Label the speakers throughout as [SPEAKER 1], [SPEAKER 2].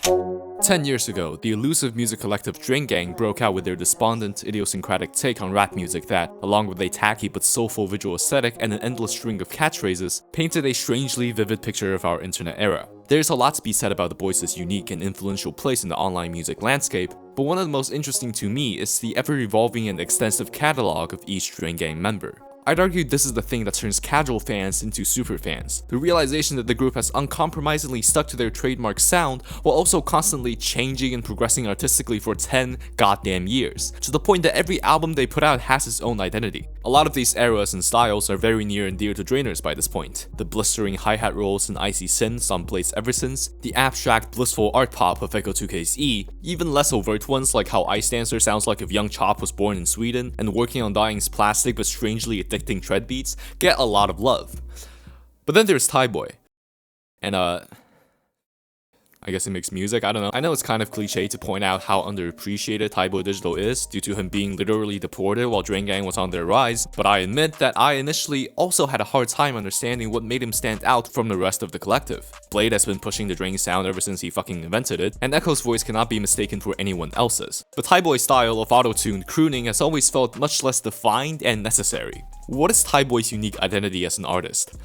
[SPEAKER 1] 10 years ago, the elusive music collective Drain Gang broke out with their despondent, idiosyncratic take on rap music that, along with a tacky but soulful visual aesthetic and an endless string of catchphrases, painted a strangely vivid picture of our internet era. There's a lot to be said about the boys' unique and influential place in the online music landscape, but one of the most interesting to me is the ever-evolving and extensive catalog of each Drain Gang member. I'd argue this is the thing that turns casual fans into super fans. The realization that the group has uncompromisingly stuck to their trademark sound while also constantly changing and progressing artistically for 10 goddamn years, to the point that every album they put out has its own identity. A lot of these eras and styles are very near and dear to Drainers by this point. The blistering hi-hat rolls and icy synths on Blade's Ever Since, the abstract blissful art pop of Echo 2K's E, even less overt ones like how Ice Dancer sounds like if Young Chop was born in Sweden, and Working on Dying's plastic but strangely addicting tread beats get a lot of love. But then there's Thaiboy. And I guess he makes music, I don't know. I know it's kind of cliche to point out how underappreciated Thaiboy Digital is due to him being literally deported while Drain Gang was on their rise, but I admit that I initially also had a hard time understanding what made him stand out from the rest of the collective. Blade has been pushing the Drain sound ever since he fucking invented it, and Echo's voice cannot be mistaken for anyone else's. But Thaiboy's style of auto-tuned crooning has always felt much less defined and necessary. What is Thaiboy's unique identity as an artist?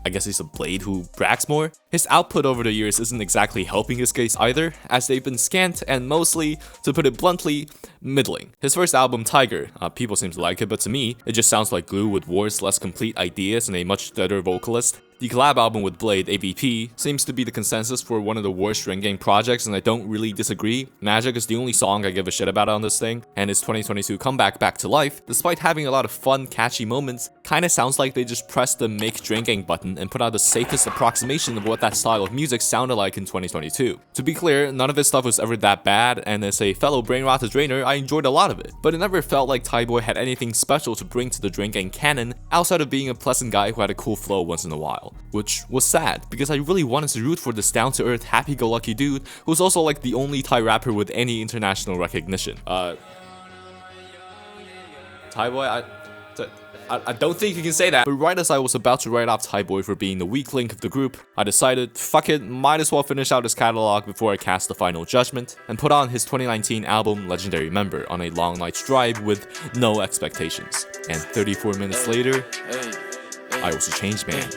[SPEAKER 1] I guess he's a Blade who brags more? His output over the years isn't exactly helping his case either, as they've been scant and mostly, to put it bluntly, middling. His first album, Tiger, people seem to like it, but to me, it just sounds like glue with worse, less complete ideas and a much deader vocalist. The collab album with Blade, AVP, seems to be the consensus for one of the worst Drain Gang projects, and I don't really disagree. Magic is the only song I give a shit about on this thing, and his 2022 comeback Back to Life, despite having a lot of fun, catchy moments, kinda sounds like they just pressed the Make Drain Gang button and put out the safest approximation of what that style of music sounded like in 2022. To be clear, none of his stuff was ever that bad, and as a fellow brain-rotted Drainer, I enjoyed a lot of it, but it never felt like Thaiboy had anything special to bring to the Drain Gang canon outside of being a pleasant guy who had a cool flow once in a while. Which was sad, because I really wanted to root for this down-to-earth, happy-go-lucky dude who's also like the only Thai rapper with any international recognition. Thaiboy, I don't think you can say that. But right as I was about to write off Thaiboy for being the weak link of the group, I decided, fuck it, might as well finish out his catalog before I cast the final judgment, and put on his 2019 album Legendary Member on a long night's drive with no expectations. And 34 minutes later, I was a changed man.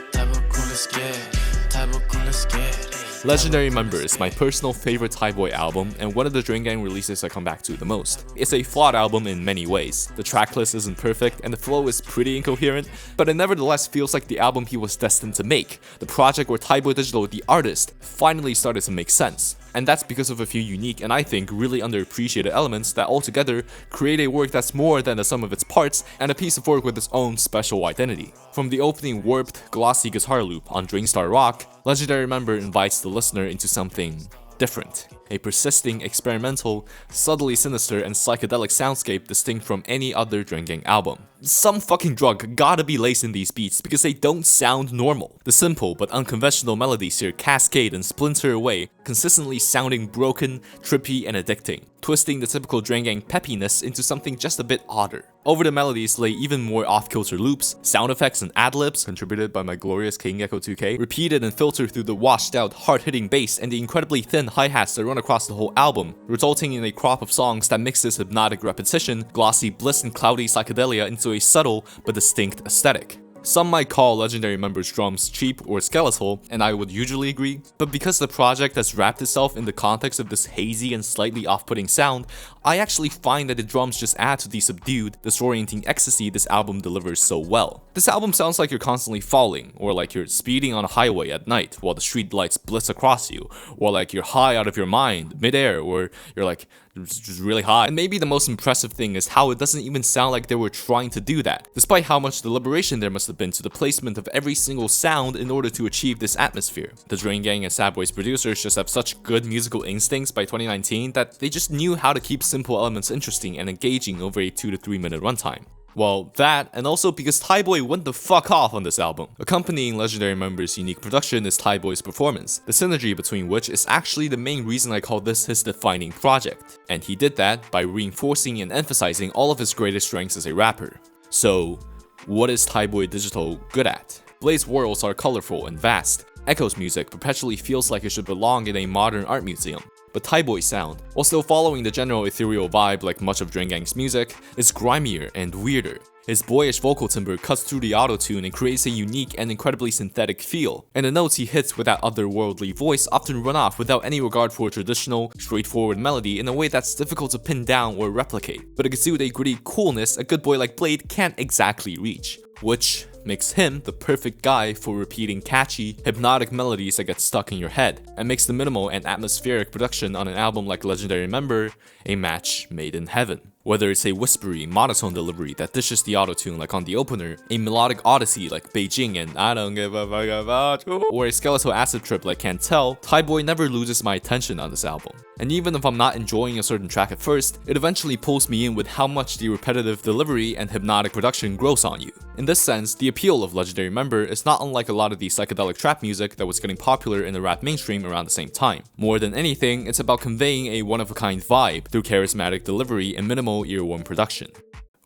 [SPEAKER 1] Legendary Member is my personal favorite Thaiboy album and one of the Drain Gang releases I come back to the most. It's a flawed album in many ways. The tracklist isn't perfect and the flow is pretty incoherent, but it nevertheless feels like the album he was destined to make, the project where Thaiboy Digital, the artist, finally started to make sense. And that's because of a few unique and I think really underappreciated elements that altogether create a work that's more than the sum of its parts and a piece of work with its own special identity. From the opening warped, glossy guitar loop on Dreamstar Rock, Legendary Member invites the listener into something different. A persisting, experimental, subtly sinister, and psychedelic soundscape distinct from any other Drain Gang album. Some fucking drug gotta be laced in these beats because they don't sound normal. The simple but unconventional melodies here cascade and splinter away, consistently sounding broken, trippy, and addicting, twisting the typical Drain Gang peppiness into something just a bit odder. Over the melodies lay even more off-kilter loops, sound effects, and ad-libs, contributed by my glorious King Echo 2K, repeated and filtered through the washed-out, hard-hitting bass and the incredibly thin hi-hats that run across the whole album, resulting in a crop of songs that mixes hypnotic repetition, glossy bliss, and cloudy psychedelia into a subtle but distinct aesthetic. Some might call Legendary Member's drums cheap or skeletal, and I would usually agree, but because the project has wrapped itself in the context of this hazy and slightly off-putting sound, I actually find that the drums just add to the subdued, disorienting ecstasy this album delivers so well. This album sounds like you're constantly falling, or like you're speeding on a highway at night while the street lights blitz across you, or like you're high out of your mind, midair, or you're like just really high. And maybe the most impressive thing is how it doesn't even sound like they were trying to do that, despite how much deliberation there must have been to the placement of every single sound in order to achieve this atmosphere. The Drain Gang and Sad Boy's producers just have such good musical instincts by 2019 that they just knew how to keep simple elements interesting and engaging over a 2 to 3 minute runtime. Well, that, and also because Thaiboy went the fuck off on this album. Accompanying Legendary Member's unique production is Thaiboy's performance, the synergy between which is actually the main reason I call this his defining project. And he did that by reinforcing and emphasizing all of his greatest strengths as a rapper. So, what is Thaiboy Digital good at? Blade's worlds are colorful and vast. Echo's music perpetually feels like it should belong in a modern art museum. but Thaiboy's sound, while still following the general ethereal vibe like much of Drain Gang's music, is grimier and weirder. His boyish vocal timbre cuts through the auto-tune and creates a unique and incredibly synthetic feel, and the notes he hits with that otherworldly voice often run off without any regard for a traditional, straightforward melody in a way that's difficult to pin down or replicate, but exude a gritty coolness a good boy like Blade can't exactly reach, which makes him the perfect guy for repeating catchy, hypnotic melodies that get stuck in your head, and makes the minimal and atmospheric production on an album like Legendary Member a match made in heaven. Whether it's a whispery, monotone delivery that dishes the autotune like on the opener, a melodic odyssey like Beijing and I Don't Give a Fuck About You, or a skeletal acid trip like Can't Tell, Thaiboy never loses my attention on this album. And even if I'm not enjoying a certain track at first, it eventually pulls me in with how much the repetitive delivery and hypnotic production grows on you. In this sense, the appeal of Legendary Member is not unlike a lot of the psychedelic trap music that was getting popular in the rap mainstream around the same time. More than anything, it's about conveying a one-of-a-kind vibe through charismatic delivery and minimal earworm production.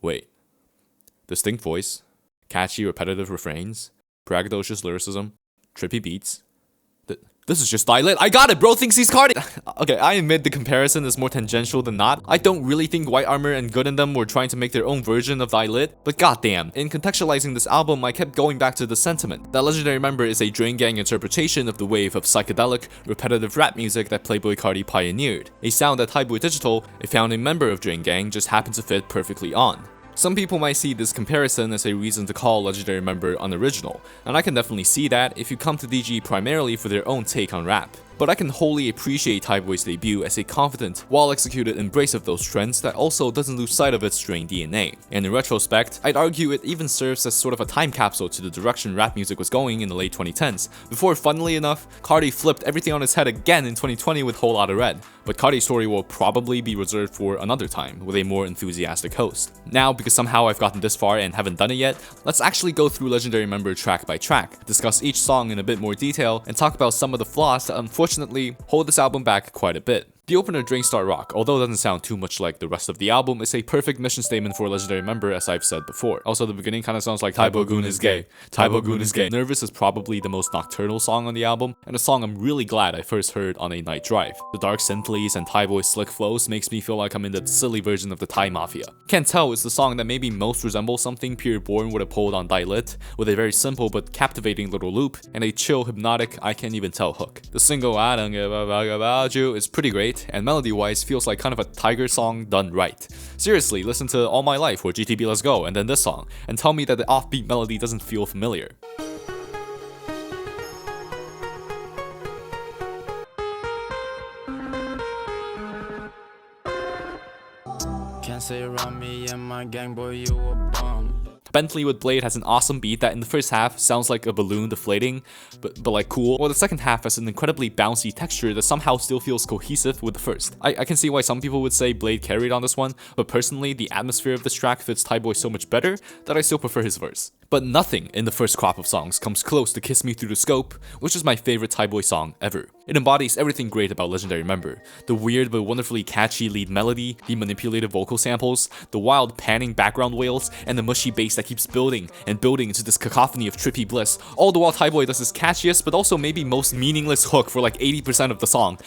[SPEAKER 1] Wait. Distinct voice, catchy repetitive refrains, braggadocious lyricism, trippy beats. This is just Lie Lit. I got it, bro thinks he's Cardi. Okay, I admit the comparison is more tangential than not. I don't really think White Armor and Good in Them were trying to make their own version of Lie Lit, but goddamn, in contextualizing this album, I kept going back to the sentiment that Legendary Member is a Drain Gang interpretation of the wave of psychedelic, repetitive rap music that Playboi Carti pioneered, a sound that Thaiboy Digital, a founding member of Drain Gang, just happened to fit perfectly on. Some people might see this comparison as a reason to call Legendary Member unoriginal, and I can definitely see that if you come to DG primarily for their own take on rap. But I can wholly appreciate Thaiboy's debut as a confident, well-executed embrace of those trends that also doesn't lose sight of its Drain DNA. And in retrospect, I'd argue it even serves as sort of a time capsule to the direction rap music was going in the late 2010s, before funnily enough, Carti flipped everything on its head again in 2020 with Whole Lotta Red. But Carti's story will probably be reserved for another time, with a more enthusiastic host. Now, because somehow I've gotten this far and haven't done it yet, let's actually go through Legendary Member track by track, discuss each song in a bit more detail, and talk about some of the flaws that unfortunately hold this album back quite a bit. The opener, Drink Star Rock, although it doesn't sound too much like the rest of the album, is a perfect mission statement for Legendary Member, as I've said before. Also, the beginning kind of sounds like Thaiboy Goon is gay. Thaiboy Goon is gay. Nervous is probably the most nocturnal song on the album, and a song I'm really glad I first heard on a night drive. The dark synthleys and Thaiboy's slick flows makes me feel like I'm in the silly version of the Thai Mafia. Can't Tell is the song that maybe most resembles something Pure Born would have pulled on Lie Lit, with a very simple but captivating little loop, and a chill, hypnotic, I can't even tell hook. The single I Don't Give a Fuck About You is pretty great, and melody-wise feels like kind of a Tiger song done right. Seriously, listen to All My Life or GTB Let's Go and then this song, and tell me that the offbeat melody doesn't feel familiar.
[SPEAKER 2] Can't say around me and my gang, boy, you a bum.
[SPEAKER 1] Bentley with Blade has an awesome beat that in the first half sounds like a balloon deflating, but like cool, while the second half has an incredibly bouncy texture that somehow still feels cohesive with the first. I can see why some people would say Blade carried on this one, but personally the atmosphere of this track fits Thaiboy so much better that I still prefer his verse. But nothing in the first crop of songs comes close to Kiss Me Through the Scope, which is my favorite Thaiboy song ever. It embodies everything great about Legendary Member. The weird but wonderfully catchy lead melody, the manipulated vocal samples, the wild panning background wails, and the mushy bass that keeps building and building into this cacophony of trippy bliss, all the while Thaiboy does his catchiest but also maybe most meaningless hook for like 80% of the song.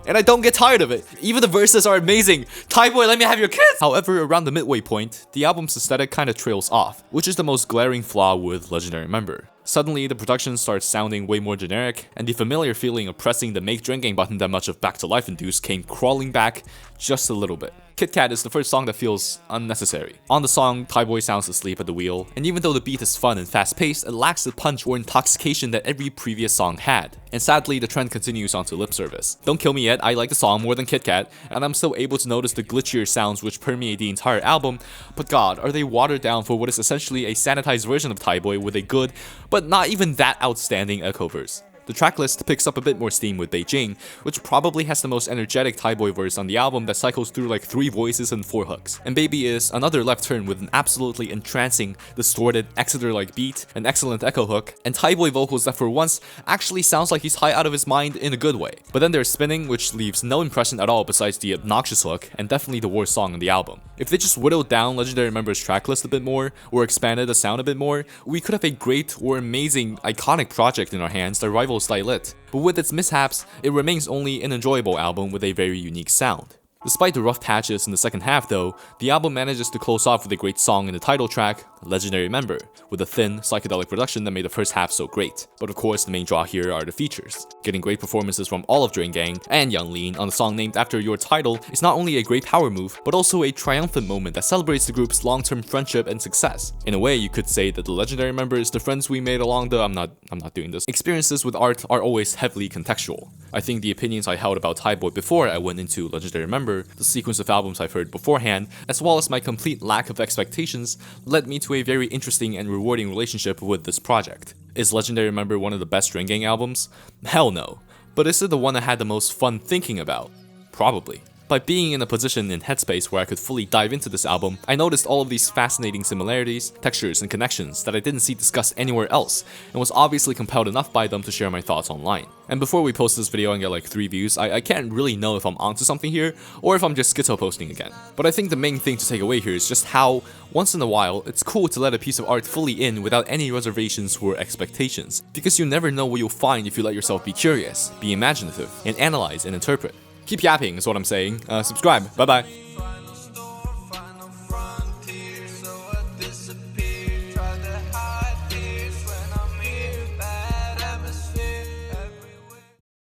[SPEAKER 1] And I don't get tired of it. Even the verses are amazing. Thaiboy, let me have your kiss! However, around the midway point, the album's aesthetic kinda trails off, which is the most glaring flaw with Legendary Member. Suddenly, the production starts sounding way more generic, and the familiar feeling of pressing the Make Drain Gang button that much of Back to Life induced came crawling back just a little bit. Kit Kat is the first song that feels unnecessary. On the song, Thaiboy sounds asleep at the wheel, and even though the beat is fun and fast-paced, it lacks the punch or intoxication that every previous song had. And sadly, the trend continues onto lip service. Don't kill me yet, I like the song more than Kit Kat, and I'm still able to notice the glitchier sounds which permeate the entire album, but god, are they watered down for what is essentially a sanitized version of Thaiboy with a good, but not even that outstanding echo verse. The tracklist picks up a bit more steam with Beijing, which probably has the most energetic Thaiboy verse on the album that cycles through like 3 voices and 4 hooks. And Baby is another left turn with an absolutely entrancing, distorted, Exeter-like beat, an excellent echo hook, and Thaiboy vocals that for once actually sounds like he's high out of his mind in a good way. But then there's Spinning, which leaves no impression at all besides the obnoxious hook, and definitely the worst song on the album. If they just whittled down Legendary Member's tracklist a bit more, or expanded the sound a bit more, we could have a great or amazing, iconic project in our hands that rivals rival stylet, but with its mishaps, it remains only an enjoyable album with a very unique sound. Despite the rough patches in the second half though, the album manages to close off with a great song in the title track, Legendary Member, with a thin, psychedelic production that made the first half so great. But of course, the main draw here are the features. Getting great performances from all of Drain Gang and Young Lean on a song named after your title is not only a great power move, but also a triumphant moment that celebrates the group's long-term friendship and success. In a way, you could say that the Legendary Member is the friends we made along the I'm not doing this. Experiences with art are always heavily contextual. I think the opinions I held about Thaiboy before I went into Legendary Member, the sequence of albums I've heard beforehand, as well as my complete lack of expectations, led me to a very interesting and rewarding relationship with this project. Is Legendary Member one of the best Drain Gang albums? Hell no. But is it the one I had the most fun thinking about? Probably. By being in a position in headspace where I could fully dive into this album, I noticed all of these fascinating similarities, textures, and connections that I didn't see discussed anywhere else, and was obviously compelled enough by them to share my thoughts online. And before we post this video and get like 3 views, I can't really know if I'm onto something here, or if I'm just schizo posting again. But I think the main thing to take away here is just how, once in a while, it's cool to let a piece of art fully in without any reservations or expectations, because you never know what you'll find if you let yourself be curious, be imaginative, and analyze and interpret. Keep yapping is what I'm saying. Subscribe. Bye bye.